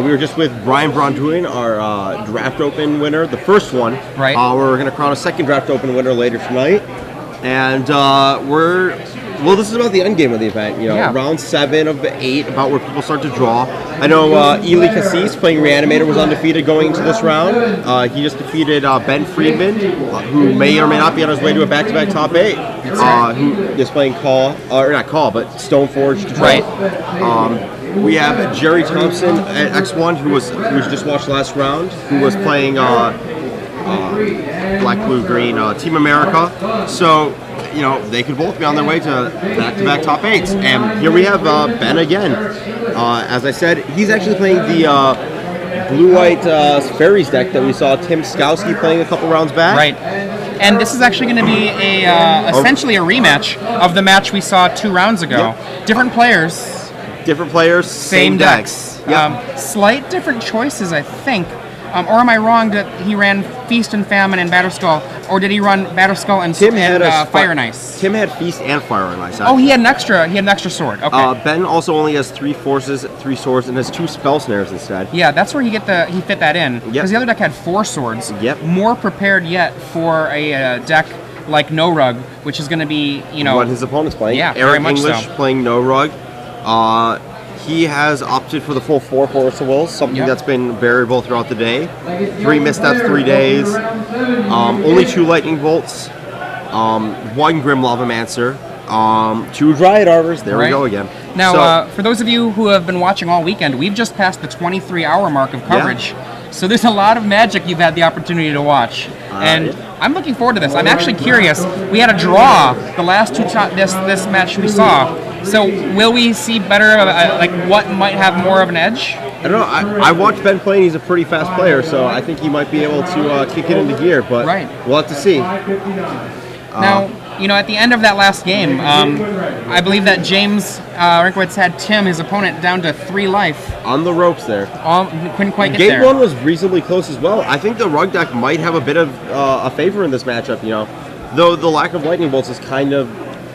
we were just with Brian Bronduin, our Draft Open winner, the first one. Right. We're going to crown a second Draft Open winner later tonight. And this is about the end game of the event. Round 7 of 8, about where people start to draw. I know Ely Cassis, playing Reanimator, was undefeated going into this round. He just defeated Ben Friedman, who may or may not be on his way to a back-to-back top 8. Who is playing Stoneforge Control. Right. We have Jerry Thompson at X1, who we just watched last round, who was playing Black, Blue, Green, Team America. So, they could both be on their way to back-to-back top 8s. And here we have Ben again. As I said, he's actually playing the blue-white Fairies deck that we saw Tim Skowski playing a couple rounds back. Right. And this is actually going to be essentially a rematch of the match we saw 2 rounds ago. Yep. Different players, same decks. Yep. Slight different choices, I think. Or am I wrong that he ran Feast and Famine and Batterskull, or did he run Batterskull and Fire and Ice? Tim had Feast and Fire and Ice. Oh, he had an extra sword. Okay. Ben also only has 3 forces, 3 swords, and has 2 spell snares instead. Yeah, that's where he fit that in. Because the other deck had 4 swords. Yep. More prepared yet for a deck like No Rug, which is going to be, what his opponent's playing. Yeah, Eric very much English so. playing No Rug. He has opted for the full 4 Force of Wills, something that's been variable throughout the day. 3 missteps, 3 days. Only 2 lightning bolts. 1 Grim Lavamancer. 2 Dryad Arbors. There we go again. Now, for those of you who have been watching all weekend, we've just passed the 23-hour mark of coverage. Yeah. So there's a lot of Magic you've had the opportunity to watch. And I'm looking forward to this. I'm actually curious. We had a draw the last 2 this match we saw. So will we see better, what might have more of an edge? I don't know. I watched Ben play, and he's a pretty fast player, so I think he might be able to kick it into gear, but we'll have to see. Now, at the end of that last game, I believe that James Rinkowitz had Tim, his opponent, down to 3 life. On the ropes there. Couldn't quite get there. Game 1 was reasonably close as well. I think the Rug deck might have a bit of a favor in this matchup, though the lack of Lightning Bolts is kind of,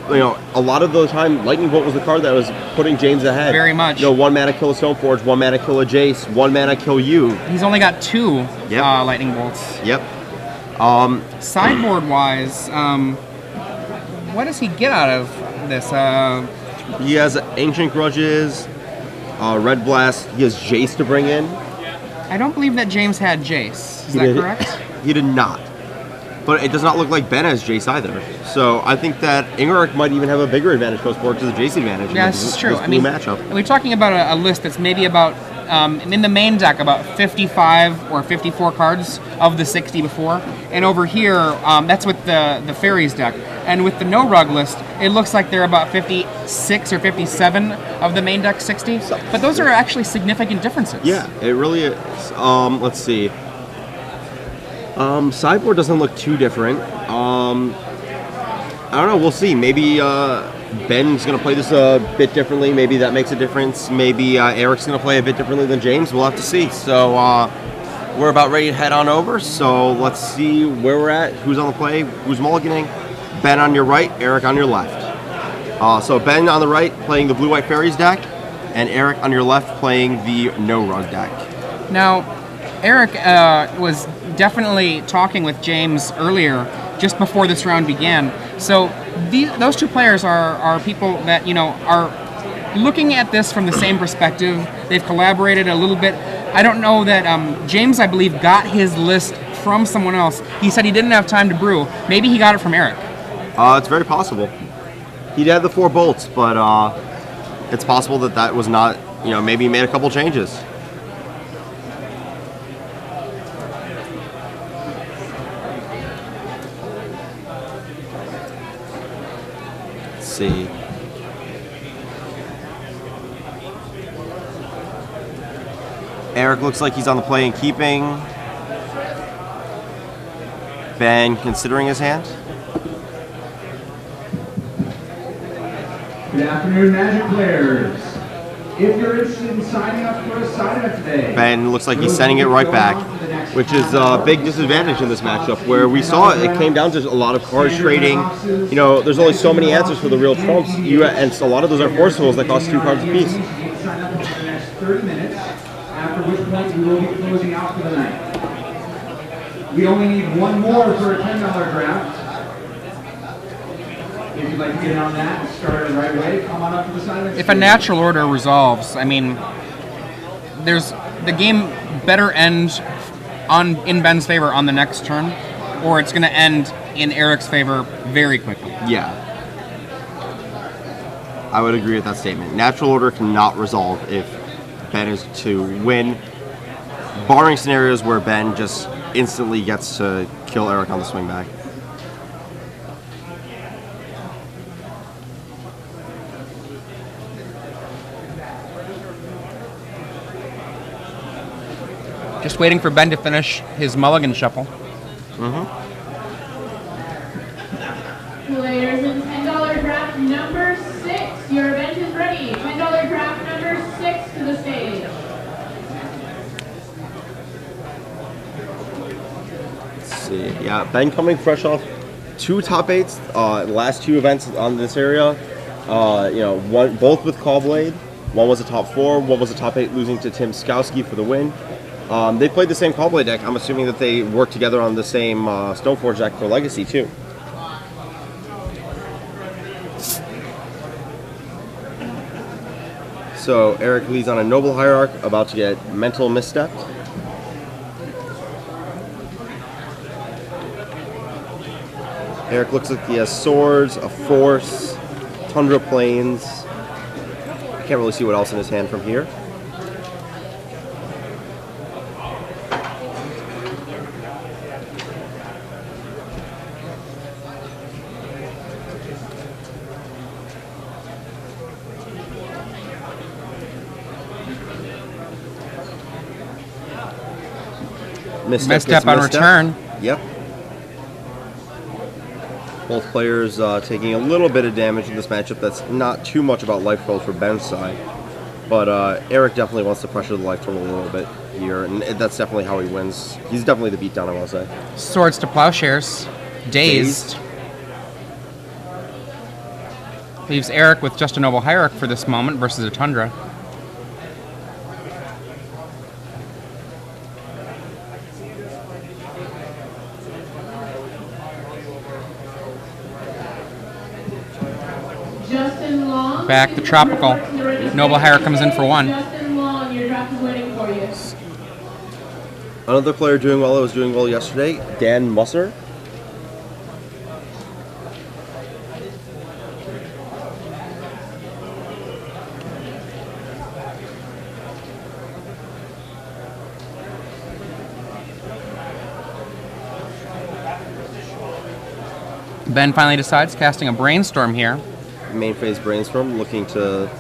a lot of the time, Lightning Bolt was the card that was putting James ahead. Very much. 1 mana kill a Stoneforge, 1 mana kill a Jace, 1 mana kill you. He's only got 2 Lightning Bolts. Yep. Sideboard-wise, what does he get out of this? He has Ancient Grudges, Red Blast. He has Jace to bring in. I don't believe that James had Jace. Is that correct? He did not. But it does not look like Ben has Jace either. So I think that Ingaric might even have a bigger advantage post board to the Jace advantage. Yeah, this is true. Matchup. We're talking about a list that's maybe about, in the main deck, about 55 or 54 cards of the 60 before. And over here, that's with the Fairies deck. And with the No Rug list, it looks like they're about 56 or 57 of the main deck 60. But those are actually significant differences. Yeah, it really is. Let's see. Sideboard doesn't look too different. I don't know. We'll see. Maybe Ben's going to play this a bit differently. Maybe that makes a difference. Maybe Eric's going to play a bit differently than James. We'll have to see. So we're about ready to head on over. So let's see where we're at. Who's on the play? Who's mulliganing? Ben on your right. Eric on your left. So Ben on the right playing the Blue-White Fairies deck, and Eric on your left playing the No Rug deck. Now, Eric was definitely talking with James earlier, just before this round began. So those 2 players are people that are looking at this from the same perspective. They've collaborated a little bit. I don't know that James, I believe, got his list from someone else. He said he didn't have time to brew. Maybe he got it from Eric. It's very possible. He had the 4 bolts, but it's possible that was not. Maybe he made a couple changes. See. Eric looks like he's on the play and keeping. Ben considering his hand. Good afternoon, Magic players. If you're interested in signing up for a sign-up today, Ben looks like he's sending it right back, which is a big disadvantage in this matchup, where we saw it came down to a lot of card trading. There's only so many answers for the real trumps, and a lot of those are forcibles that cost 2 cards apiece. sign up for the next 30 minutes. after which point we will be closing out for the night. We only need one more for a $10 draft. If you'd like to get in on that and start it right away, come on up to the side of the If a natural order resolves, I mean, the game better end in Ben's favor on the next turn, or it's going to end in Eric's favor very quickly. Yeah. I would agree with that statement. Natural order cannot resolve if Ben is to win, barring scenarios where Ben just instantly gets to kill Eric on the swing back. Just waiting for Ben to finish his mulligan shuffle. Players in $10 draft number 6. Your event is ready. $10 draft number 6 to the stage. Let's see. Yeah, Ben coming fresh off 2 top 8s. Last 2 events on this area. Both with Callblade. One was a top 4. One was a top 8, losing to Tim Skowski for the win. They played the same Callblade deck. I'm assuming that they worked together on the same Stoneforge deck for Legacy too. So Eric leads on a Noble Hierarch, about to get Mental Misstepped. Eric looks like he has Swords, a Force, Tundra Plains. I can't really see what else in his hand from here. Misstep on return. Yep. Both players taking a little bit of damage in this matchup. That's not too much about life total for Ben's side. But Eric definitely wants to pressure the life total a little bit here, and that's definitely how he wins. He's definitely the beatdown, I want to say. Swords to Plowshares. Dazed. Leaves Eric with just a Noble Hierarch for this moment versus a Tundra. Back the Tropical. Noble Hierarch comes in for 1. Justin Long, your draft is waiting for you. Another player doing well that was doing well yesterday, Dan Musser. Ben finally decides, casting a Brainstorm here. Main phase Brainstorm, looking to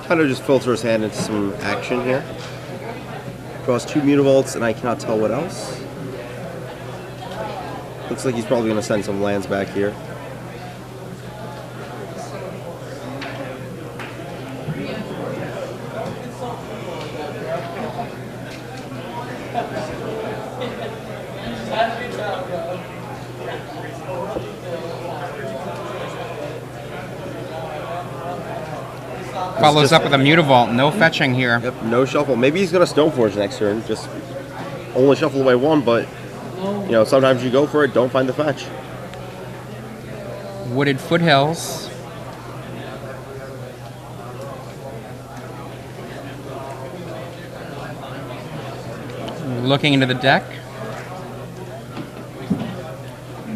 kind of just filter his hand into some action here. Draws 2 Mutavaults, and I cannot tell what else. Looks like he's probably going to send some lands back here. Follows up with a Mutavault. No fetching here. Yep, no shuffle. Maybe he's going to Stoneforge next turn. Just only shuffle away 1, but sometimes you go for it, don't find the fetch. Wooded Foothills. Looking into the deck.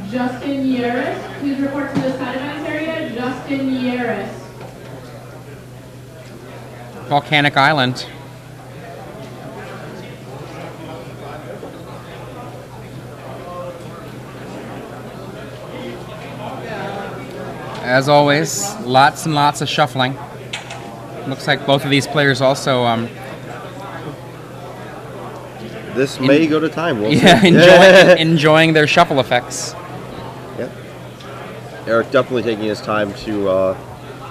Justin Yaris, please report to the side events area. Justin Yaris. Volcanic Island. As always, lots and lots of shuffling. Looks like both of these players also this may go to time. We'll enjoying their shuffle effects. Yep. Eric definitely taking his time to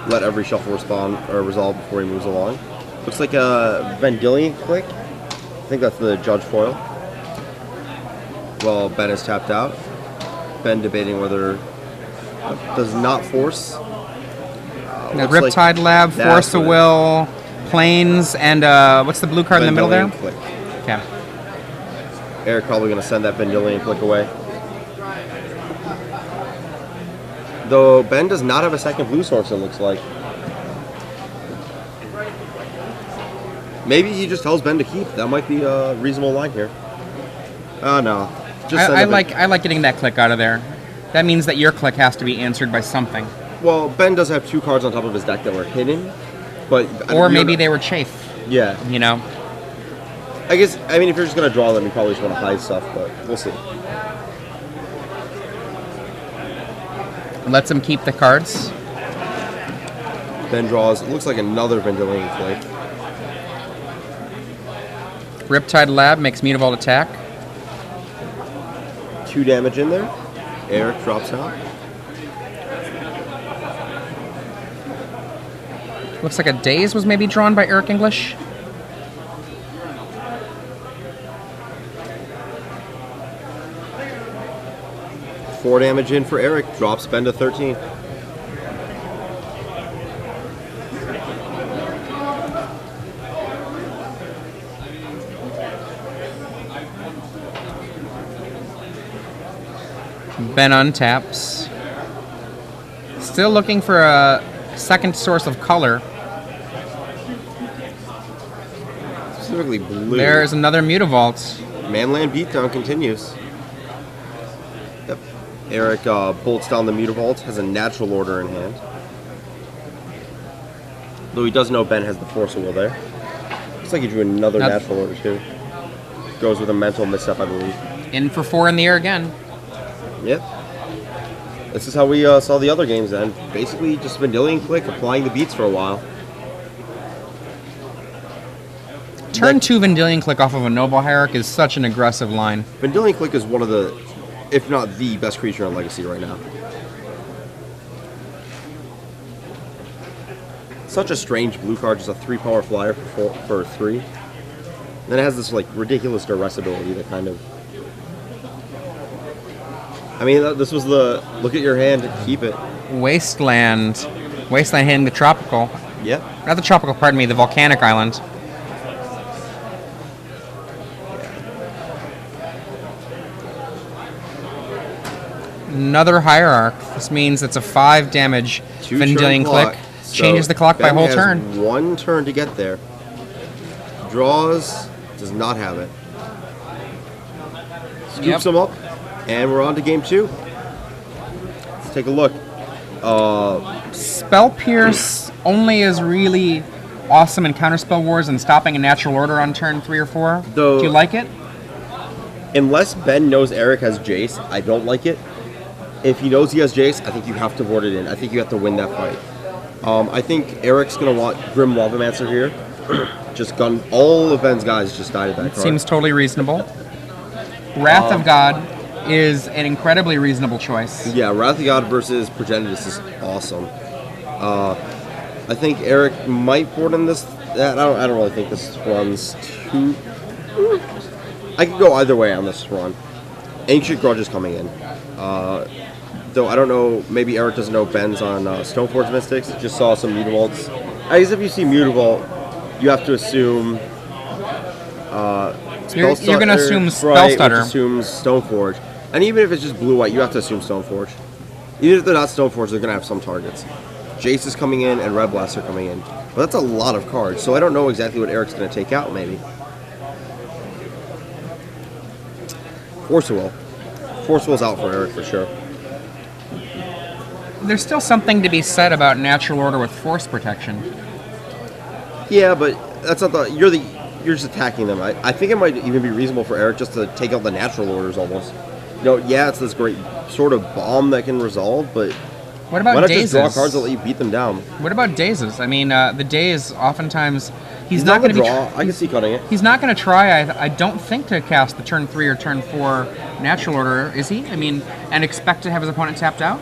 let every shuffle resolve before he moves along. Looks like a Vendilion click. I think that's the Judge foil. Well, Ben is tapped out. Ben debating whether does not force. The Riptide Lab, Force of Will, Plains, and what's the blue card in the middle there? Click. Okay. Eric probably going to send that Vendilion Click away. Though Ben does not have a second blue source, it looks like. Maybe he just tells Ben to keep. That might be a reasonable line here. Oh, no. I like getting that click out of there. That means that your click has to be answered by something. Well, Ben does have 2 cards on top of his deck that were hidden, but or maybe they were chafe. Yeah. You know. I guess. I mean, if you're just gonna draw them, you probably just want to hide stuff, but we'll see. Lets him keep the cards. Ben draws. It looks like another Vendilion Click. Riptide Lab makes Mutavault attack. 2 damage in there. Eric drops out. Looks like a Daze was maybe drawn by Eric English. Four damage in for Eric. Drops Ben to 13. Ben untaps. Still looking for a second source of color. Specifically blue. There's another Mutavault. Manland Beatdown continues. Yep. Eric bolts down the Mutavault, has a natural order in hand. Though he does know Ben has the Force Wheel there. Looks like he drew another natural order too. Goes with a mental misstep, I believe. In for 4 in the air again. Yep. This is how we saw the other games then. Basically just Vendilion Click, applying the beats for a while. Turn 2 Vendilion Click off of a Noble Hierarch is such an aggressive line. Vendilion Click is one of the, if not the best creature in Legacy right now. Such a strange blue card, just a 3-power flyer for 3. Then it has this like ridiculous duress ability that kind of... I mean, this was the look at your hand to keep it. Wasteland. Wasteland hitting the tropical. Yep. Not the tropical, pardon me, the volcanic island. Another Hierarch. This means it's a 5 damage Vendilion Click. Changes the clock by a whole turn. 1 turn to get there. Draws, does not have it. Scoops him up, and we're on to game 2. Let's take a look. Spell Pierce only is really awesome in Counterspell Wars and stopping a natural order on turn 3 or 4. Do you like it? Unless Ben knows Eric has Jace, I don't like it. If he knows he has Jace, I think you have to board it in. I think you have to win that fight. I think Eric's going to want Grim Lavamancer here. Just gun all of Ben's guys just died at that card. Seems totally reasonable. Wrath of God is an incredibly reasonable choice. Yeah, Wrath of God versus Progenitus is awesome. I think Eric might board in this. I don't really think this runs too... I could go either way on this run. Ancient Grudge is coming in. Though I don't know, maybe Eric doesn't know Ben's on Stoneforge Mystics. Just saw some Mutavaults. I guess if you see Mutavault, you have to assume... You're going to assume Spellstutter. Which assumes Stoneforge. And even if it's just blue-white, you have to assume Stoneforge. Even if they're not Stoneforge, they're going to have some targets. Jace is coming in and Red Blast are coming in. But that's a lot of cards, so I don't know exactly what Eric's going to take out, maybe. Force Will. Force Will's out for Eric for sure. There's still something to be said about natural order with force protection. Yeah, but that's not the... You're just attacking them. I think it might even be reasonable for Eric just to take out the natural orders almost. You know, yeah, it's this great sort of bomb that can resolve, but what about why not dazes? just draw cards that let you beat them down? What about dazes? I mean, the daze oftentimes he's not going to draw. I can see cutting it. He's not going to try. I don't think to cast the turn 3 or turn 4 natural order, is he? I mean, and expect to have his opponent tapped out.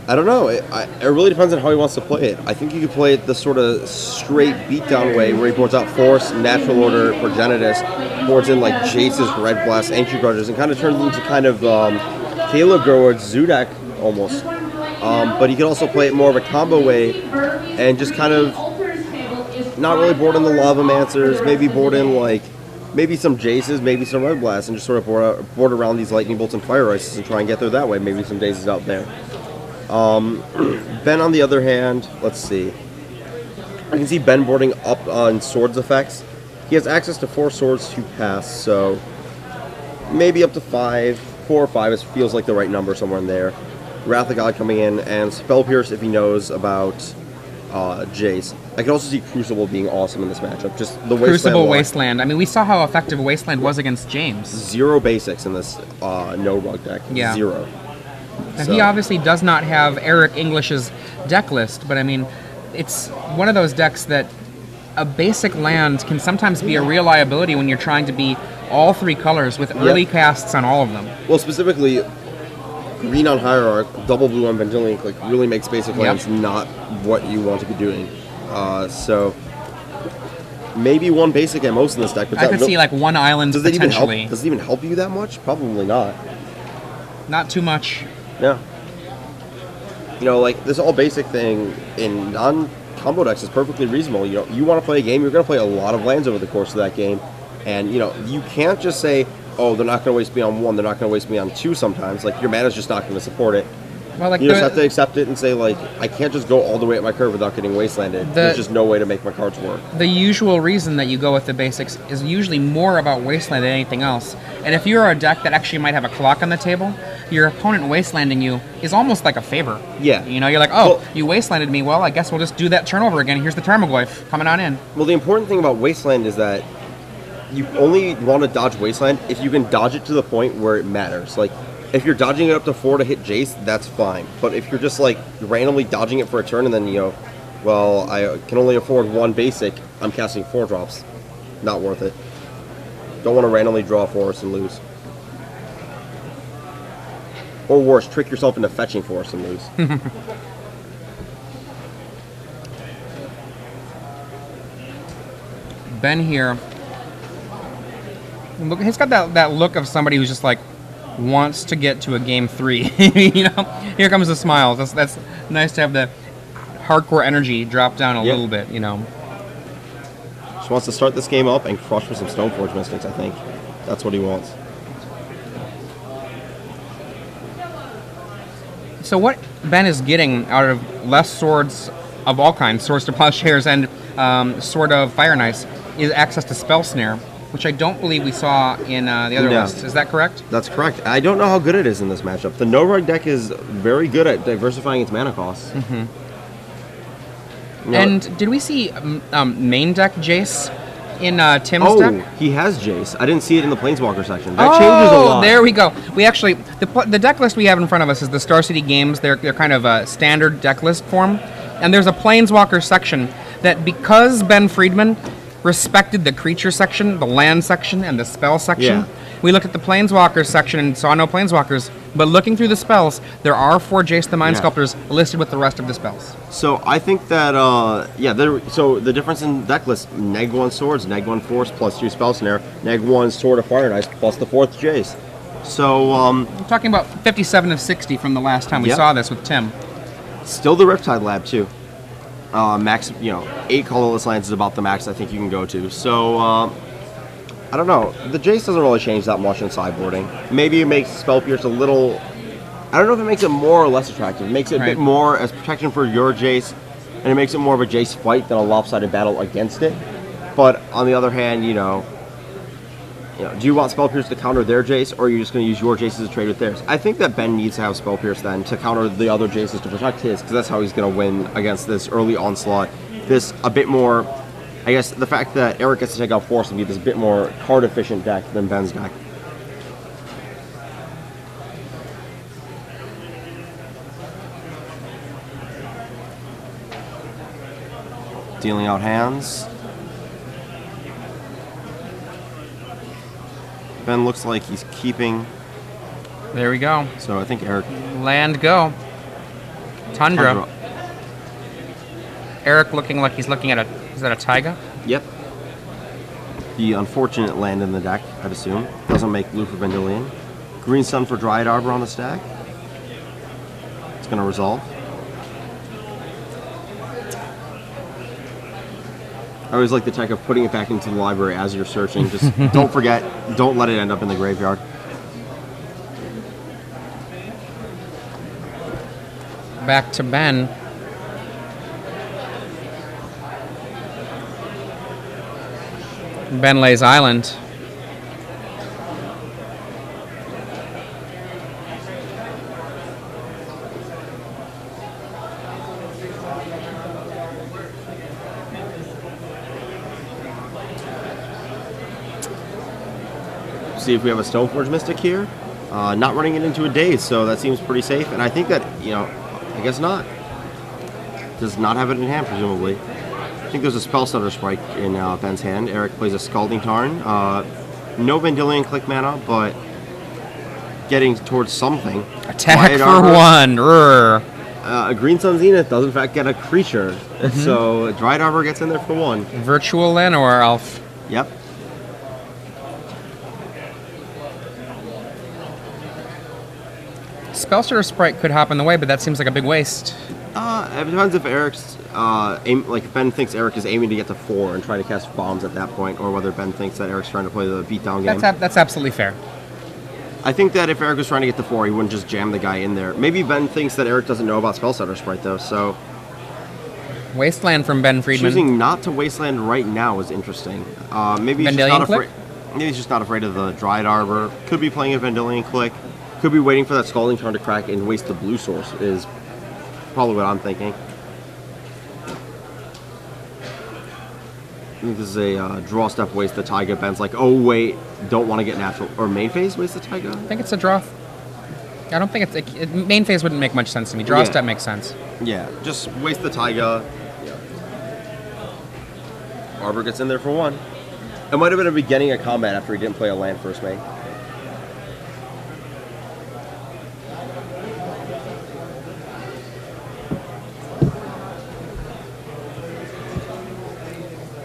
I don't know. It really depends on how he wants to play it. I think you could play it the sort of straight beatdown way where he boards out Force, Natural Order, Progenitus, boards in like Jace's Red Blast, Ancient Grudges, and kind of turns into kind of Caleb Gerwood's Zudak almost. But he could also play it more of a combo way and just kind of not really board in the Lavamancers, maybe board in like, maybe some Jaces, maybe some Red Blasts, and just sort of board around these Lightning Bolts and Fire Ices and try and get there that way. Maybe some Daisies out there. Ben, on the other hand, let's see. I can see Ben boarding up on Swords effects. He has access to 4 swords to pass, so maybe up to 5. 4 or 5 feels like the right number somewhere in there. Wrath of God coming in, and Spell Pierce if he knows about Jace. I can also see Crucible being awesome in this matchup. Just the Crucible Wasteland. I mean, we saw how effective Wasteland was against James. 0 basics in this no rug deck. Yeah. 0. And he obviously does not have Eric English's deck list, but I mean, it's one of those decks that a basic land can sometimes be a real liability when you're trying to be all 3 colors with early casts on all of them. Well, specifically, green on Hierarch, double blue on Vendilion, like really makes basic lands not what you want to be doing. So maybe 1 basic at most in this deck. But I could see like 1 island potentially. Does it even help you that much? Probably not. Not too much. No. You know, like this all basic thing in non-combo decks is perfectly reasonable. You know, you want to play a game, you're going to play a lot of lands over the course of that game. And, you know, you can't just say, oh, they're not going to waste me on 1, they're not going to waste me on 2 sometimes. Like, your mana's just not going to support it. Well, like you just have to accept it and say, like, I can't just go all the way up my curve without getting wastelanded. There's just no way to make my cards work. The usual reason that you go with the basics is usually more about wasteland than anything else. And if you're a deck that actually might have a clock on the table, your opponent wastelanding you is almost like a favor. Yeah. You know, you're like, oh, well, you wastelanded me, well, I guess we'll just do that turnover again. Here's the Tarmogoyf coming on in. Well, the important thing about wasteland is that you only want to dodge wasteland if you can dodge it to the point where it matters. Like, if you're dodging it up to 4 to hit Jace, that's fine. But if you're just, like, randomly dodging it for a turn and then, you know, well, I can only afford 1 basic, I'm casting 4 drops. Not worth it. Don't want to randomly draw Forest and lose. Or worse, trick yourself into fetching Forest and lose. Ben here. Look, he's got that look of somebody who's just like, wants to get to a game 3. You know, here comes the smiles. That's nice to have the hardcore energy drop down a little bit. You know, just wants to start this game up and crush for some Stoneforge Mystics. I think that's what he wants. So what Ben is getting out of less swords of all kinds, swords to plowshares and sword of fire and ice, is access to spell snare, which I don't believe we saw in the other list. Is that correct? That's correct. I don't know how good it is in this matchup. The no-rug deck is very good at diversifying its mana costs. Mm-hmm. And did we see main deck Jace in Tim's deck? Oh, he has Jace. I didn't see it in the Planeswalker section. That changes a lot. There we go. We actually, the deck list we have in front of us is the Star City Games. They're kind of a standard deck list form. And there's a Planeswalker section that, because Ben Friedman respected the creature section, the land section, and the spell section, we looked at the Planeswalkers section and saw no Planeswalkers. But looking through the spells, there are 4 Jace the Mind Sculptors listed with the rest of the spells. So I think that, so the difference in deck list, neg 1 swords, neg 1 force, plus 2 spell snare, neg 1 sword of fire and ice, plus the 4th Jace. So, I'm talking about 57 of 60 from the last time we saw this with Tim. Still the Riptide Lab, too. Max, 8 colorless lands is about the max I think you can go to. So, I don't know. The Jace doesn't really change that much in sideboarding. Maybe it makes Spell Pierce a little... I don't know if it makes it more or less attractive. It makes it a bit more as protection for your Jace, and it makes it more of a Jace fight than a lopsided battle against it. But on the other hand, do you want Spell Pierce to counter their Jace, or are you just going to use your Jaces to trade with theirs? I think that Ben needs to have Spell Pierce then to counter the other Jaces to protect his, because that's how he's going to win against this early onslaught. This a bit more, I guess, the fact that Eric gets to take out Force and be this bit more card-efficient deck than Ben's deck. Dealing out hands. Ben looks like he's keeping. There we go. So I think Eric... Land go. Tundra. Eric looking like he's looking at a... Is that a Taiga? Yep. The unfortunate land in the deck, I'd assume. Doesn't make blue for Vendilion. Green Sun for Dryad Arbor on the stack. It's going to resolve. I always like the tech of putting it back into the library as you're searching. Just don't forget, don't let it end up in the graveyard. Back to Ben. Ben lays Island. See if we have a Stoneforge Mystic here. Not running it into a daze, so that seems pretty safe. And I think that, you know, I guess not. Does not have it in hand, presumably. I think there's a Spellstutter Strike in Ben's hand. Eric plays a Scalding Tarn. No Vendilion click mana, but getting towards something. Attack for one. A Green Sun Zenith does in fact get a creature. So Dryad Arbor gets in there for one. Virtual Llanowar Elf. Yep. Spellstutter Sprite could hop in the way, but that seems like a big waste. It depends if Eric's if Ben thinks Eric is aiming to get to 4 and try to cast bombs at that point, or whether Ben thinks that Eric's trying to play the beatdown game. That's absolutely fair. I think that if Eric was trying to get to 4, he wouldn't just jam the guy in there. Maybe Ben thinks that Eric doesn't know about Spellstutter Sprite though, so Wasteland from Ben Friedman. choosing not to Wasteland right now is interesting. Maybe he's just not afraid. Maybe he's just not afraid of the Dryad Arbor. Could be playing a Vendilion Click. Could be waiting for that Scalding Tarn to crack and waste the blue source is probably what I'm thinking. I think this is a draw step waste the Taiga. Ben's like, oh wait, don't want to get natural. Or main phase waste the Taiga? I think it's a draw. I don't think main phase wouldn't make much sense to me. Draw step makes sense. Yeah, just waste the Taiga. Arbor gets in there for 1. It might have been a beginning of combat after he didn't play a land first main.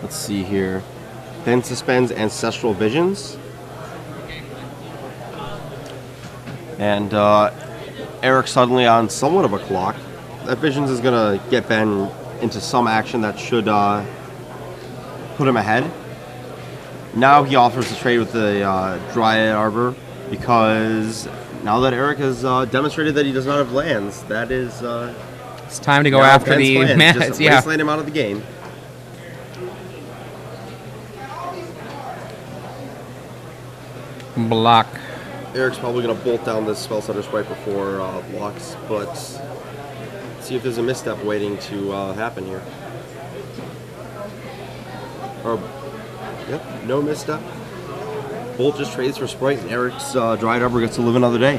Let's see here. Ben suspends Ancestral Visions. And Eric suddenly on somewhat of a clock. That Visions is going to get Ben into some action that should put him ahead. Now he offers a trade with the Dryad Arbor because now that Eric has demonstrated that he does not have lands, that is... it's time to go after the mana. Just wasteland him out of the game. Block. Eric's probably going to bolt down this Spellstutter Sprite before blocks, but let's see if there's a misstep waiting to happen here. Yep, no misstep. Bolt just trades for Sprite, and Eric's Dryad Arbor gets to live another day.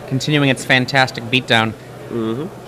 Continuing its fantastic beatdown. Mm-hmm.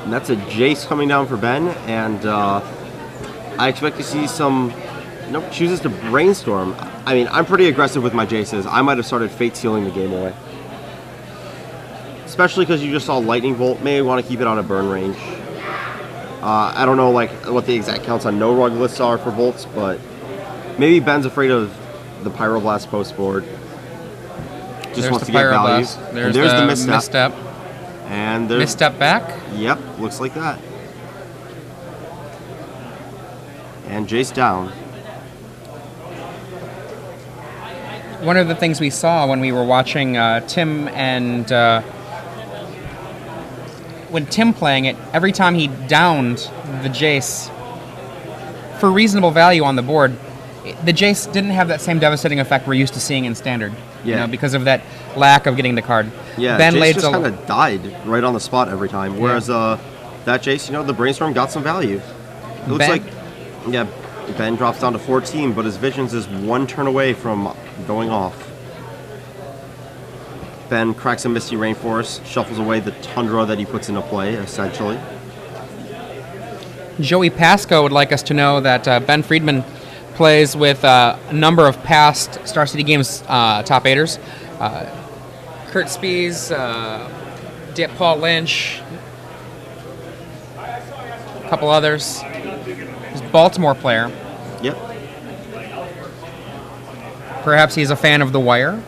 And that's a Jace coming down for Ben, and I expect to see some... Nope, chooses to Brainstorm. I mean, I'm pretty aggressive with my Jaces. I might have started Fate Sealing the game away. Especially because you just saw Lightning Bolt. May want to keep it on a burn range. I don't know like what the exact counts on no rug lists are for bolts, but maybe Ben's afraid of the Pyroblast post board. Just wants to get value. There's the misstep. And there's misstep back. Yep, looks like that. And Jace down. One of the things we saw when we were watching Tim and when Tim playing it, every time he downed the Jace for reasonable value on the board, the Jace didn't have that same devastating effect we're used to seeing in Standard. Yeah. You know, because of that lack of getting the card. Yeah, Ben Jace laid just kind of died right on the spot every time. Whereas that Jace, you know, the Brainstorm got some value. It looks like, yeah, Ben drops down to 14, but his Visions is 1 turn away from going off. Ben cracks a Misty Rainforest, shuffles away the Tundra that he puts into play, essentially. Joey Pasco would like us to know that Ben Friedman plays with a number of past Star City Games top 8ers. Kurt Spies, Paul Lynch, a couple others. He's a Baltimore player. Yep. Perhaps he's a fan of The Wire.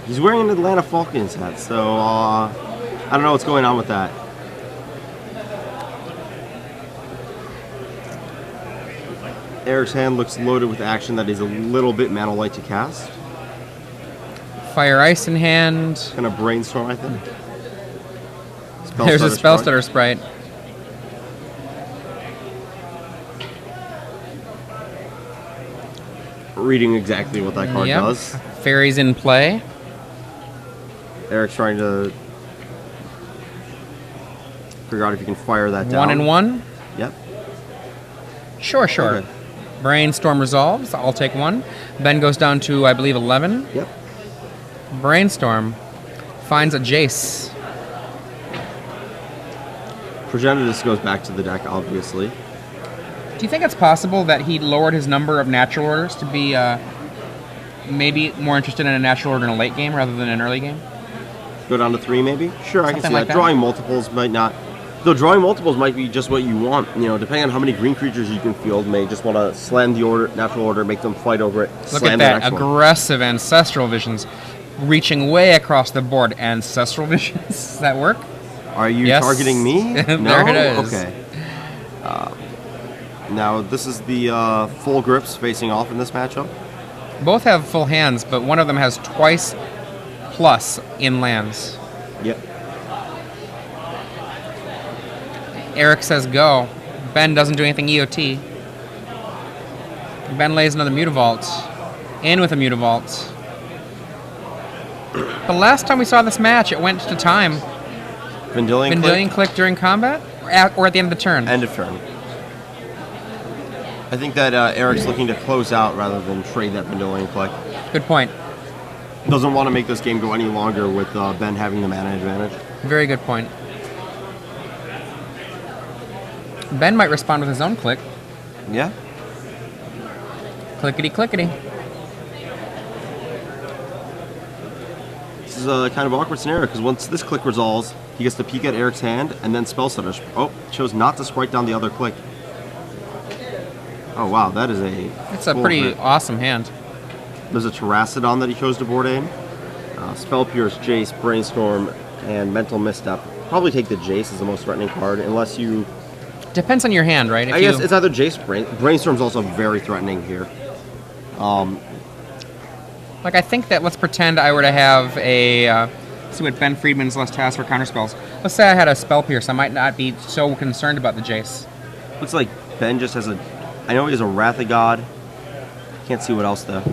He's wearing an Atlanta Falcons hat, so I don't know what's going on with that. Eric's hand looks loaded with action that is a little bit mana-light to cast. Fire Ice in hand. Kind of brainstorm, I think. There's a Spell Stutter Sprite. Reading exactly what that card does. Fairies in play. Eric's trying to figure out if you can fire that down. 1 and 1. Yep. Sure. Okay. Brainstorm resolves. I'll take 1. Ben goes down to, I believe, 11. Yep. Brainstorm finds a Jace. Progenitus goes back to the deck, obviously. Do you think it's possible that he lowered his number of natural orders to be maybe more interested in a natural order in a late game rather than an early game? Go down to 3, maybe? Sure, I can see Something like that. that. Drawing multiples might not... Though drawing multiples might be just what you want. You know, depending on how many green creatures you can field, may just want to slam the order, natural order, make them fight over it, Look slam at the that. next one. Aggressive Ancestral Visions. Reaching way across the board. Ancestral Visions. Does that work? Are you Yes. targeting me? No? There it is. Okay. Now, this is the full grips facing off in this matchup. Both have full hands, but one of them has twice plus in lands. Yep. Eric says go. Ben doesn't do anything EOT. Ben lays another Mutavault. In with a Mutavault. The last time we saw this match, it went to time. Vendilion Click during combat? Or at the end of the turn? End of turn. I think that Eric's looking to close out rather than trade that Vendilion Click. Good point. Doesn't want to make this game go any longer with Ben having the mana advantage. Very good point. Ben might respond with his own click. Yeah. Clickety clickety. This is a kind of awkward scenario because once this click resolves, he gets to peek at Eric's hand and then spell stutter. Oh, chose not to sprite down the other click. Oh wow, that is It's a pretty awesome hand. There's a Terracodon that he chose to board aim. Spell Pierce, Jace, Brainstorm, and Mental Misstep. Probably take the Jace as the most threatening card, unless you... Depends on your hand, right? I guess it's either Jace, Brainstorm's also very threatening here. Like, I think that, let's pretend I were to have a... let's see what Ben Friedman's list has for counterspells. Let's say I had a Spell Pierce. I might not be so concerned about the Jace. Looks like Ben just has a... I know he has a Wrath of God. Can't see what else, though.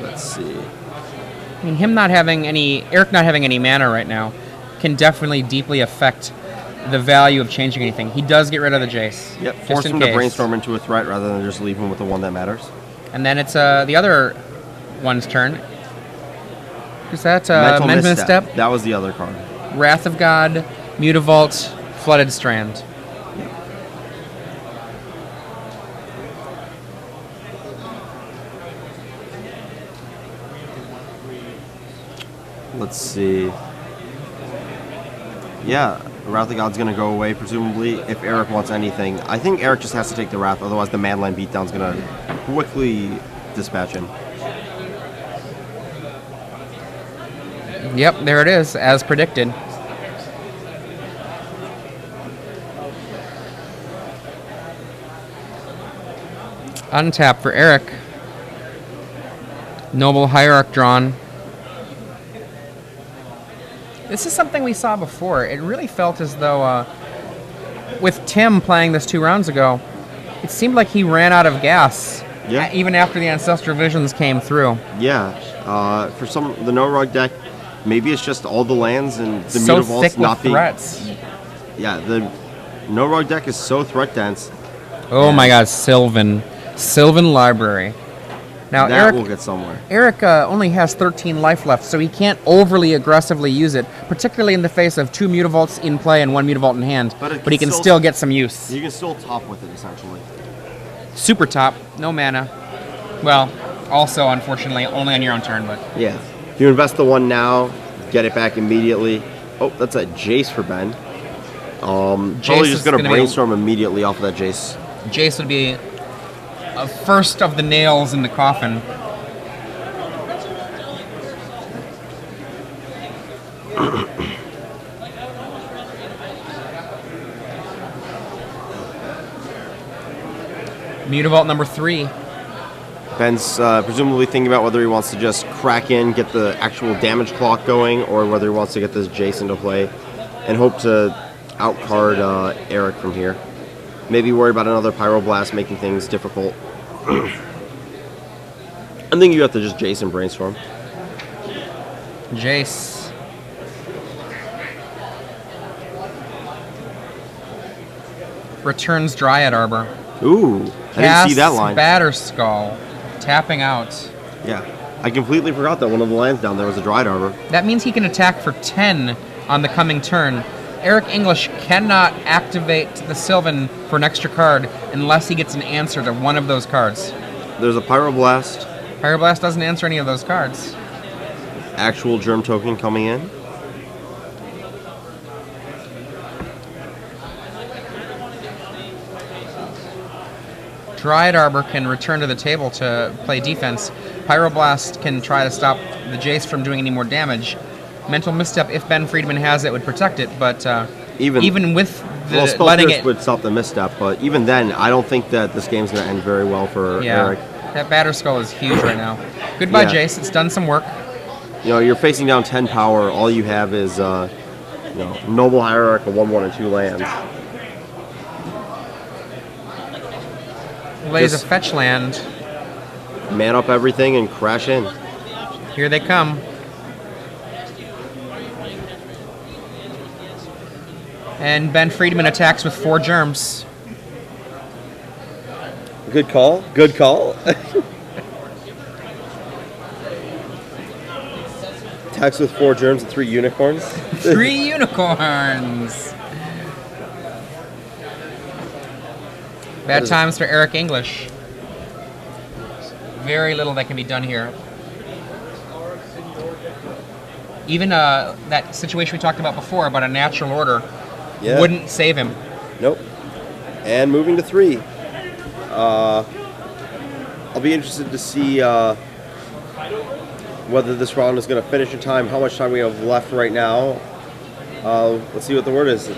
Let's see. I mean, him not having any... Eric not having any mana right now can definitely deeply affect the value of changing anything. He does get rid of the Jace. Yep, just force in him case. to Brainstorm into a threat rather than just leave him with the one that matters. And then it's the other one's turn. Is that Mental Misstep? That was the other card. Wrath of God, Mutavault, Flooded Strand. Let's see. Yeah, Wrath of God's going to go away, presumably, if Eric wants anything. I think Eric just has to take the Wrath, otherwise the Manline Beatdown's going to quickly dispatch him. Yep, there it is, as predicted. Untap for Eric. Noble Hierarch drawn. This is something we saw before. It really felt as though, with Tim playing this 2 rounds ago, it seemed like he ran out of gas. Yeah. Even after the Ancestral Visions came through. Yeah. For the no-rug deck, maybe it's just all the lands and the So Mutavaults thick not with being... threats. Yeah, the no-rug deck is so threat-dense. Oh my god, Sylvan. Sylvan Library. Now, that Eric will get somewhere. Eric only has 13 life left, so he can't overly aggressively use it, particularly in the face of 2 Mutavaults in play and 1 Mutavault in hand. But he can still get some use. You can still top with it, essentially. Super top, no mana. Well, also, unfortunately, only on your own turn, but... Yeah. If you invest the 1 now, get it back immediately. Oh, that's a Jace for Ben. Probably just going to brainstorm immediately off of that Jace. Jace would be a first of the nails in the coffin. Mutavault number 3. Ben's presumably thinking about whether he wants to just crack in, get the actual damage clock going, or whether he wants to get this Jace into play and hope to outcard Eric from here. Maybe worry about another Pyroblast making things difficult. I think you have to just Jace and brainstorm. Jace. Returns Dryad Arbor. Ooh, I didn't see that line. Batterskull. Tapping out. Yeah, I completely forgot that one of the lands down there was a Dryad Arbor. That means he can attack for 10 on the coming turn. Eric English cannot activate the Sylvan for an extra card unless he gets an answer to one of those cards. There's a Pyroblast. Pyroblast doesn't answer any of those cards. Actual Germ Token coming in. Dryad Arbor can return to the table to play defense. Pyroblast can try to stop the Jace from doing any more damage. Mental Misstep, if Ben Friedman has it, would protect it, but even with the letting it... would stop the misstep, but even then, I don't think that this game's going to end very well for Eric. That Batterskull is huge right now. Goodbye, Jace. It's done some work. You know, you're facing down 10 power. All you have is, Noble Hierarch, a 1/1 and 2 lands. Plays a fetch land. Man up everything and crash in. Here they come. And Ben Friedman attacks with 4 germs. Good call. Good call. Attacks with 4 germs and 3 unicorns. 3 unicorns. Bad times for Eric English. Very little that can be done here. Even that situation we talked about before about a natural order wouldn't save him. Nope. And moving to 3. I'll be interested to see whether this round is going to finish in time, how much time we have left right now. Let's see what the word is.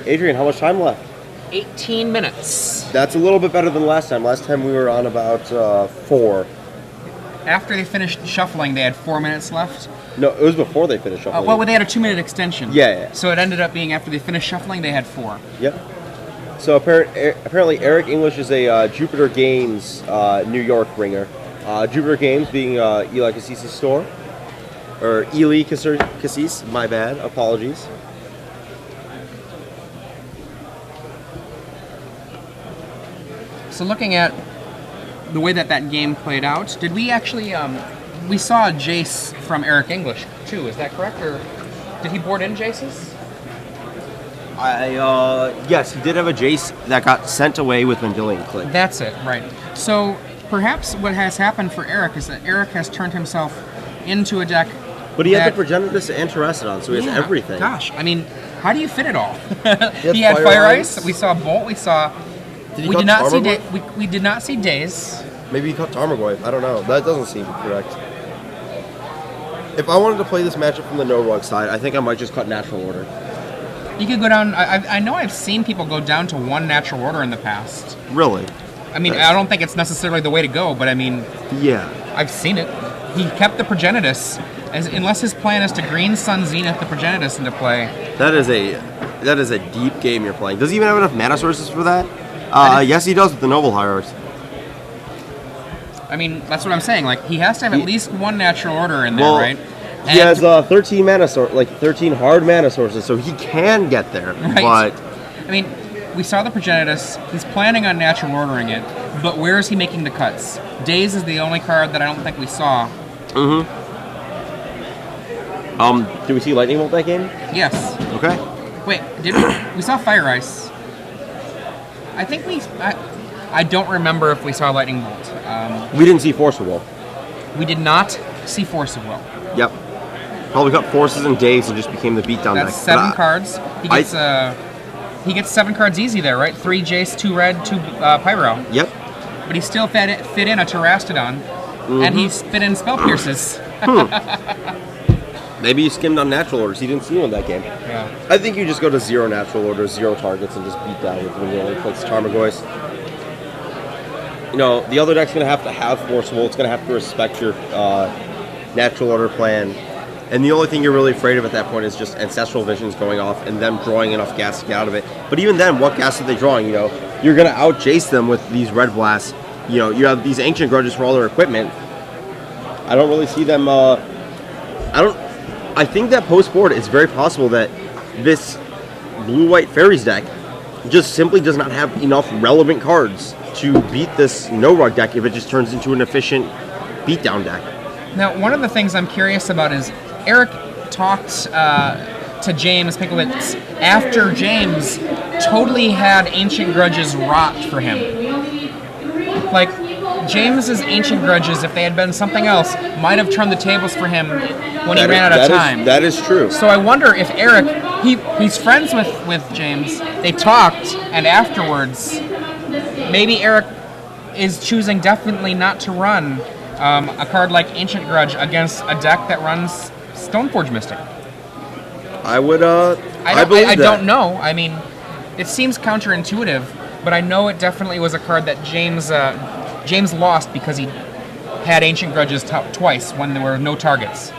Adrian, how much time left? 18 minutes. That's a little bit better than last time. Last time we were on about 4. After they finished shuffling, they had 4 minutes left. No, it was before they finished shuffling. Well, they had a 2-minute extension. Yeah. So it ended up being after they finished shuffling, they had 4. Yep. So apparently Eric English is a Jupiter Games New York ringer. Jupiter Games being Eli Cassis's store. Or Eli Cassis, my bad. Apologies. So looking at the way that game played out, did we actually, we saw a Jace from Eric English too, is that correct? Or did he board in Jaces? Yes, he did have a Jace that got sent away with Mendelian Click. That's it, right. So perhaps what has happened for Eric is that Eric has turned himself into a deck. But he had the Progenitus and Terracodon, so he has everything. Gosh, I mean, how do you fit it all? He had Fire Ice, we saw Bolt, we saw... We did not see Daze. Maybe he cut Tarmogoyf. I don't know. That doesn't seem correct. If I wanted to play this matchup from the no-rug side, I think I might just cut Natural Order. You could go down... I know I've seen people go down to 1 Natural Order in the past. Really? I mean, I don't think it's necessarily the way to go, but I mean... Yeah. I've seen it. He kept the Progenitus, unless his plan is to Green Sun Zenith the Progenitus into play. That is a deep game you're playing. Does he even have enough mana sources for that? Yes, he does with the Noble Hierarchs. I mean, that's what I'm saying. Like, he has to have at least 1 Natural Order in there, right? He has 13 mana 13 hard mana sources, so he can get there. Right. But I mean, we saw the Progenitus. He's planning on natural ordering it, but where is he making the cuts? Daze is the only card that I don't think we saw. Do we see Lightning Bolt that game? Yes. Okay. Wait, did we saw Fire Ice? I think I don't remember if we saw Lightning Bolt. We didn't see Force of Will. We did not see Force of Will. Yep. Probably got Forces and Days and just became the beatdown deck. That's 7 cards. He gets 7 cards easy there, right? 3 Jace, 2 Red, 2 Pyro. Yep. But he still fit in a Terastodon, and he fit in Spell Pierces. Maybe he skimmed on natural orders. He didn't see one that game. Yeah. I think you just go to 0 natural orders, 0 targets, and just beat down with when he only plays Tarmogoyf. You know, the other deck's going to have Forcible. It's going to have to respect your natural order plan. And the only thing you're really afraid of at that point is just Ancestral Visions going off and them drawing enough gas to get out of it. But even then, what gas are they drawing? You know, you're going to out-Jace them with these Red Blasts. You know, you have these Ancient Grudges for all their equipment. I don't really see them... I think that post-board, it's very possible that this Blue-White Fairies deck just simply does not have enough relevant cards to beat this No-Rug deck if it just turns into an efficient beatdown deck. Now, one of the things I'm curious about is Eric talked to James Pinkowitz after James totally had Ancient Grudges rot for him. Like, James's Ancient Grudges, if they had been something else, might have turned the tables for him when he ran out of time. That is true. So I wonder if Eric, he's friends with James, they talked, and afterwards, maybe Eric is choosing definitely not to run a card like Ancient Grudge against a deck that runs Stoneforge Mystic. I would, I believe that. don't know. I mean, it seems counterintuitive, but I know it definitely was a card that James lost because he had Ancient Grudges twice when there were no targets.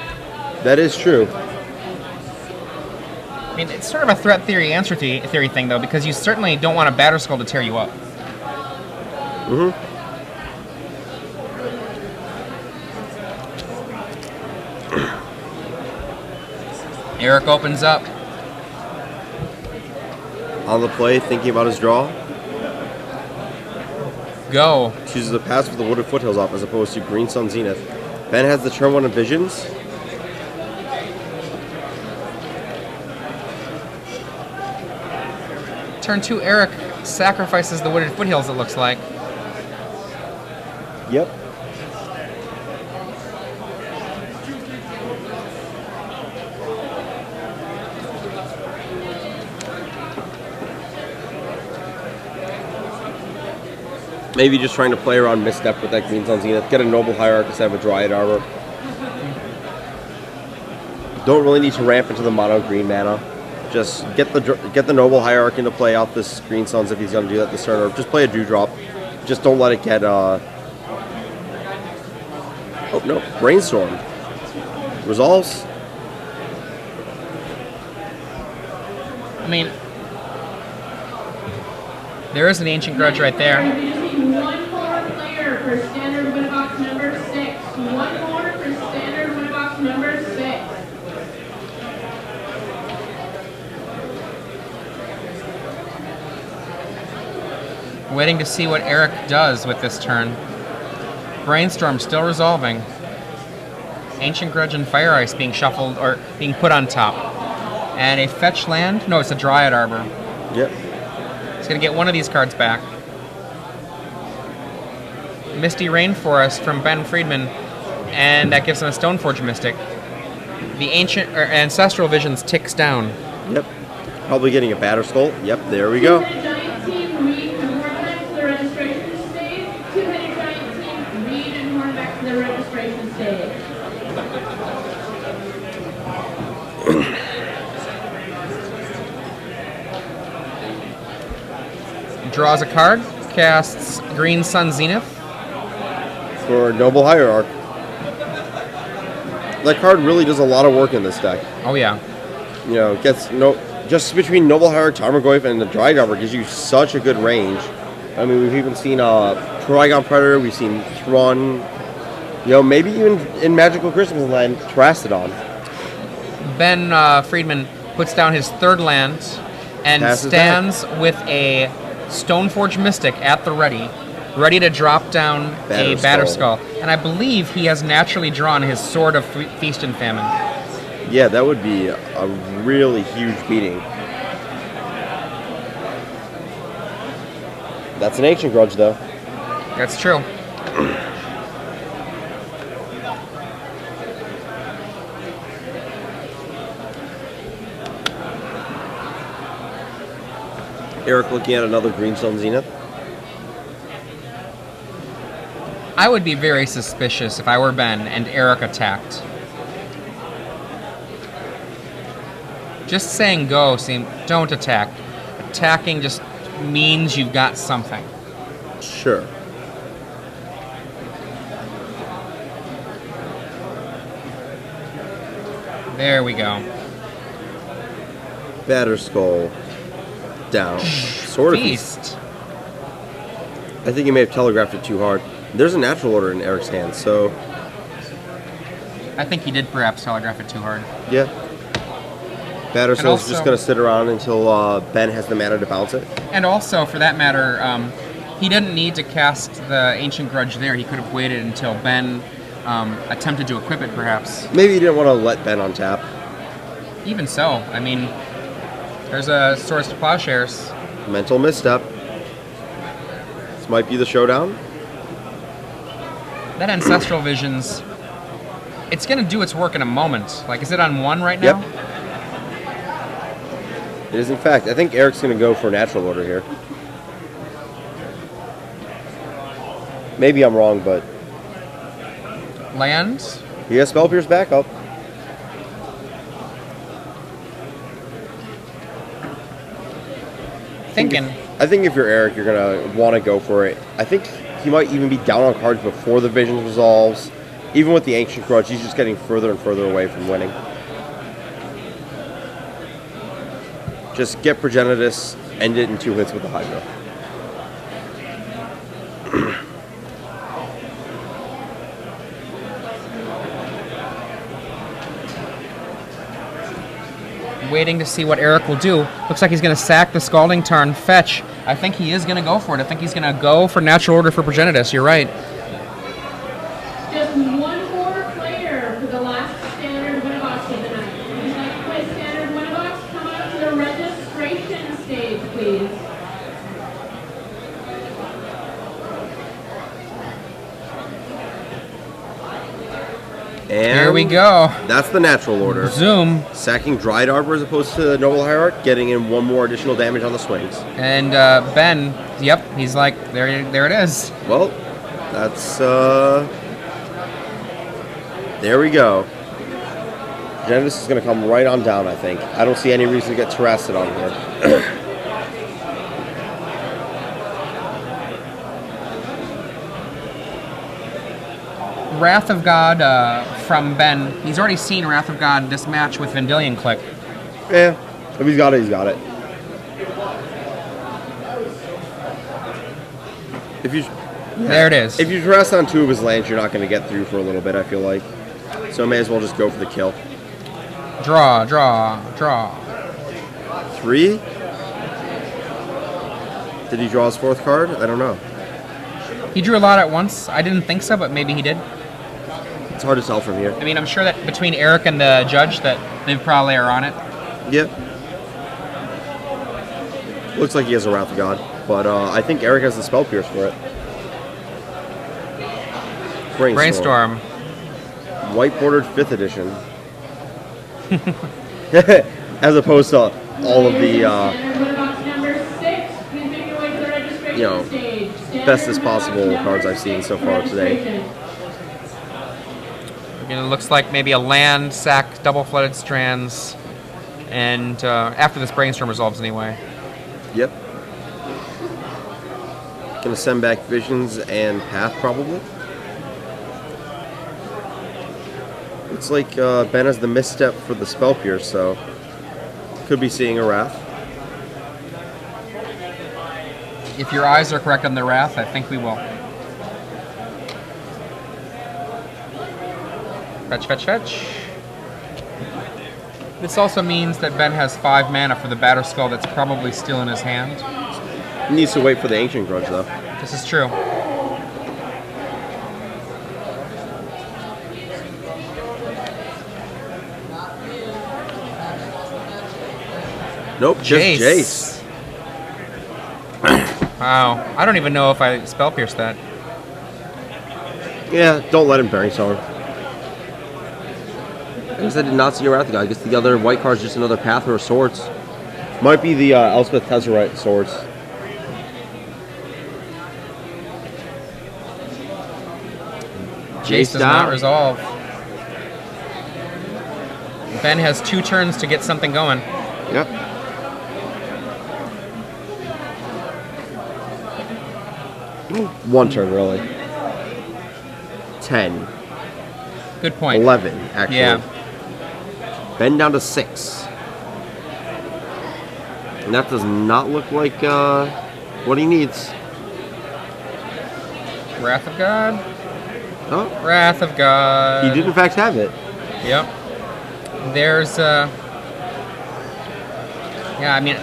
That is true. I mean, it's sort of a threat theory, answer theory thing, though, because you certainly don't want a Batterskull to tear you up. Eric opens up. On the play, thinking about his draw. Go. Chooses a pass with the Wooded Foothills off as opposed to Green Sun Zenith. Ben has the turn 1 of Visions. Turn 2, Eric sacrifices the Wooded Foothills, it looks like. Yep. Maybe just trying to play around Misstep with that Green Sun Zenith. Get a Noble Hierarch instead of a Dryad Arbor. Don't really need to ramp into the mono green mana. Just get the Noble Hierarch into play off this Green Suns if he's going to do that this turn. Or just play a Dewdrop. Just don't let it get... Oh, no. Brainstorm. Resolves. I mean, there is an Ancient Grudge right there. One more player for standard win box number 6. One more for standard win box number 6. Waiting to see what Eric does with this turn. Brainstorm still resolving. Ancient Grudge and Fire Ice being shuffled or being put on top. And a fetch land? No, it's a Dryad Arbor. Yep. He's going to get one of these cards back. Misty Rainforest from Ben Friedman, and that gives him a Stoneforge Mystic. The Ancestral Visions ticks down. Yep. Probably getting a Batterskull. Yep, there we go. Giant Team Reed and Hornbeck to the registration stage. Two-headed Giant Team Reed and Hornbeck to the registration stage. Draws a card, casts Green Sun Zenith. For Noble Hierarch. That card really does a lot of work in this deck. Oh yeah. You know, gets just between Noble Hierarch, Tarmogoyf, and the Dryad Arbor gives you such a good range. I mean, we've even seen Trigon Predator, we've seen Thrun, you know, maybe even in Magical Christmas Land, Terastodon. Ben Friedman puts down his third land and Passes stands with a Stoneforge Mystic at the ready to drop down a Batterskull. And I believe he has naturally drawn his Sword of Feast and Famine. Yeah, that would be a really huge beating. That's an Ancient Grudge, though. That's true. Eric looking at another Greenstone Zenith. I would be very suspicious if I were Ben and Eric attacked. Just saying go, don't attack. Attacking just means you've got something. Sure. There we go. Batterskull. Down. Sword of Feast. I think you may have telegraphed it too hard. There's a natural order in Eric's hand, so... I think he did perhaps telegraph it too hard. Yeah. Batterskull's just going to sit around until Ben has the mana to bounce it. And also, for that matter, he didn't need to cast the Ancient Grudge there. He could have waited until Ben attempted to equip it, perhaps. Maybe he didn't want to let Ben untap. Even so, I mean, there's a Swords to Plowshares. Mental misstep. This might be the showdown. That Ancestral Visions, it's going to do its work in a moment. Like, is it on 1 right now? Yep. It is, in fact. I think Eric's going to go for natural order here. Maybe I'm wrong, but... Land? He has Spell Pierce backup. I think if you're Eric, you're going to want to go for it. I think he might even be down on cards before the Visions resolves. Even with the Ancient Grudge, he's just getting further and further away from winning. Just get Progenitus, end it in 2 hits with the Hydra. Waiting to see what Eric will do. Looks like he's going to sack the Scalding Tarn, fetch. I think he is going to go for it. I think he's going to go for Natural Order for Progenitus. You're right. Just one more player for the last standard Winnabox of the night. If you'd like to play standard Winnabox, come out to the registration stage, please. And here we go. That's the natural order. Zoom. Sacking Dryad Arbor as opposed to Noble Hierarch, getting in 1 more additional damage on the swings. And Ben, yep, he's like, there it is. Well, that's, there we go. Genesis is going to come right on down, I think. I don't see any reason to get Terrasted on here. Wrath of God from Ben. He's already seen Wrath of God this match with Vendilion Click. Yeah, if he's got it, he's got it. If you, there it is. If you Terrace on 2 of his lands, you're not going to get through for a little bit, I feel like. So may as well just go for the kill. Draw, draw, draw. 3? Did he draw his 4th card? I don't know. He drew a lot at once. I didn't think so, but maybe he did. It's hard to tell from here. I mean, I'm sure that between Eric and the judge that they probably are on it. Yep. Looks like he has a Wrath of God, but I think Eric has the Spell Pierce for it. Brainstorm. White bordered 5th edition. As opposed to all of the, you know, bestest possible cards I've seen so far today. Again, it looks like maybe a land, sack, double-flooded strands, and after this Brainstorm resolves anyway. Yep. Gonna send back Visions and Path, probably. Looks like Ben has the misstep for the Spell Pierce, so could be seeing a Wrath. If your eyes are correct on the Wrath, I think we will. Fetch, fetch, fetch. This also means that Ben has 5 mana for the Batter Skull that's probably still in his hand. He needs to wait for the Ancient Grudge, though. This is true. Nope, just Jace. Wow. I don't even know if I Spell Pierce that. Yeah, don't let him Brainstorm. I guess I did not see a Wrath of God. I guess the other white card is just another Path or Swords. Might be the Elspeth Tezzerite Swords. Jace does not resolve. Ben has 2 turns to get something going. Yep. One turn, really. 10. Good point. 11, actually. Yeah. Ben down to 6. And that does not look like what he needs. Wrath of God? Oh, Wrath of God. he did in fact have it. Yep. There's yeah, I mean,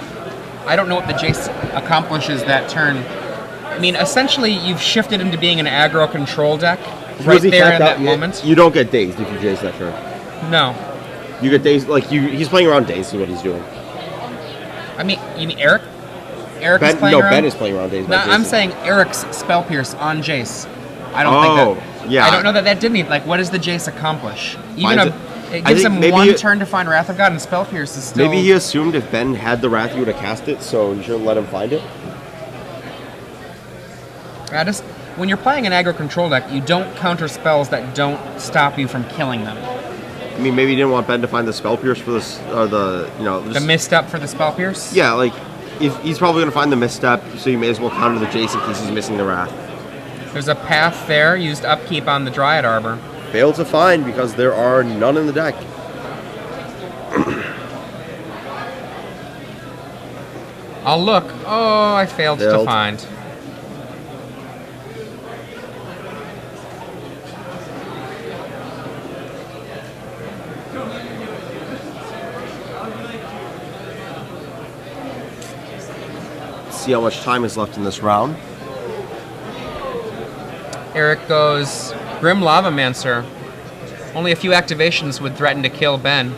I don't know what the Jace accomplishes that turn. I mean, essentially, you've shifted into being an aggro control deck right there in that moment. You don't get dazed if you Jace that turn. No. You get dazed, like, he's playing around dazed is what he's doing. I mean, you mean Eric? Eric is Ben, playing no, around? Ben is playing around dazed. No, by I'm Jason. saying Eric's Spell Pierce on Jace. I don't think that. Yeah. I don't know that that didn't. Like, what does the Jace accomplish? Even Finds it gives think him maybe one turn to find Wrath of God, and Spell Pierce is still. Maybe he assumed if Ben had the Wrath, he would have cast it, so you shouldn't let him find it. When you're playing an aggro control deck, you don't counter spells that don't stop you from killing them. I mean, maybe he didn't want Ben to find the Spell Pierce for this, or the, you know... The misstep for the Spell Pierce? Yeah, like, he's probably going to find the misstep, so you may as well counter the Jace in case he's missing the Wrath. There's a path there, used upkeep on the Dryad Arbor. Failed to find because there are none in the deck. I'll look. Oh, I failed to find. See how much time is left in this round. Eric goes Grim Lavamancer. Only a few activations would threaten to kill Ben.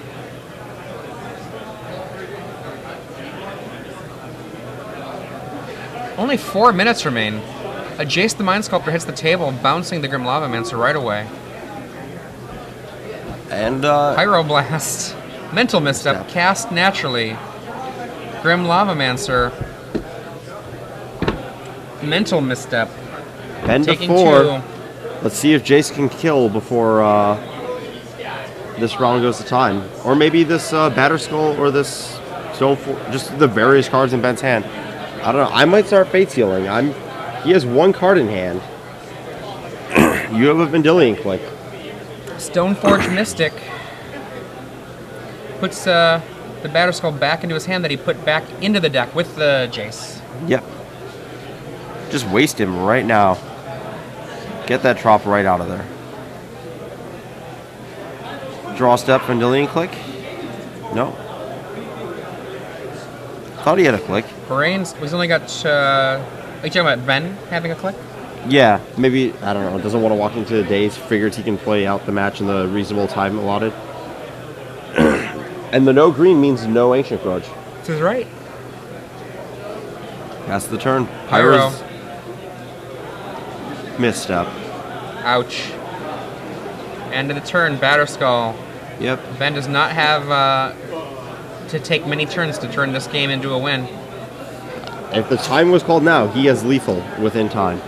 Only 4 minutes remain. A Jace the Mind Sculptor hits the table, bouncing the Grim Lavamancer right away. And, Pyroblast. Mental Misstep, cast naturally. Grim Lavamancer. Mental Misstep. Ben to Taking 4. 2. Let's see if Jace can kill before this round goes to time. Or maybe this Batter Skull or this Stone just the various cards in Ben's hand. I don't know. I might start Fate Sealing. He has 1 card in hand. You have a Vendilion Click. Stoneforge Mystic puts the Batter Skull back into his hand that he put back into the deck with the Jace. Yep. Just waste him right now. Get that drop right out of there. Draw step, Vendilion Click. No. Thought he had a click. Brains, he's only got. Are you talking about Ben having a click? Yeah, maybe, I don't know, doesn't want to walk into the days, figures he can play out the match in the reasonable time allotted. And the no green means no Ancient Grudge. This is right. That's the turn. Pyro. Pyro's misstep. Ouch. End of the turn, Batter Skull. Yep. Ben does not have to take many turns to turn this game into a win. If the time was called now, he has lethal within time.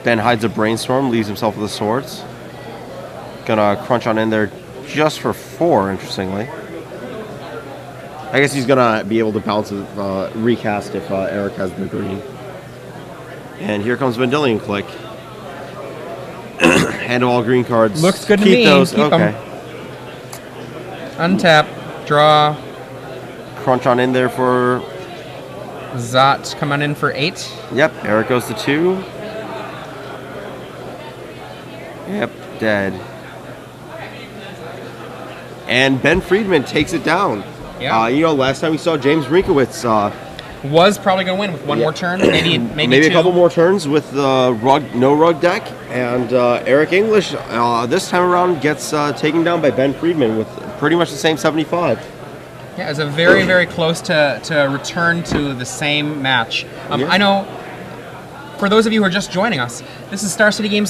Ben hides a Brainstorm, leaves himself with the swords. Gonna crunch on in there just for 4, interestingly. I guess he's gonna be able to bounce recast if Eric has the green. And here comes Vendilion Click. Handle all green cards. Looks good to Keep me. those. Keep okay. 'em. Untap. Draw. Crunch on in there for... Zot coming in for 8. Yep, Eric goes to 2. Yep, dead. and Ben Friedman takes it down. Yeah. You know, last time we saw James Rinkowitz was probably going to win with one more turn, maybe maybe two. a couple more turns with the no rug deck, and Eric English this time around gets taken down by Ben Friedman with pretty much the same 75. Yeah, it was a very, very close to return to the same match. I know, for those of you who are just joining us, this is Star City Games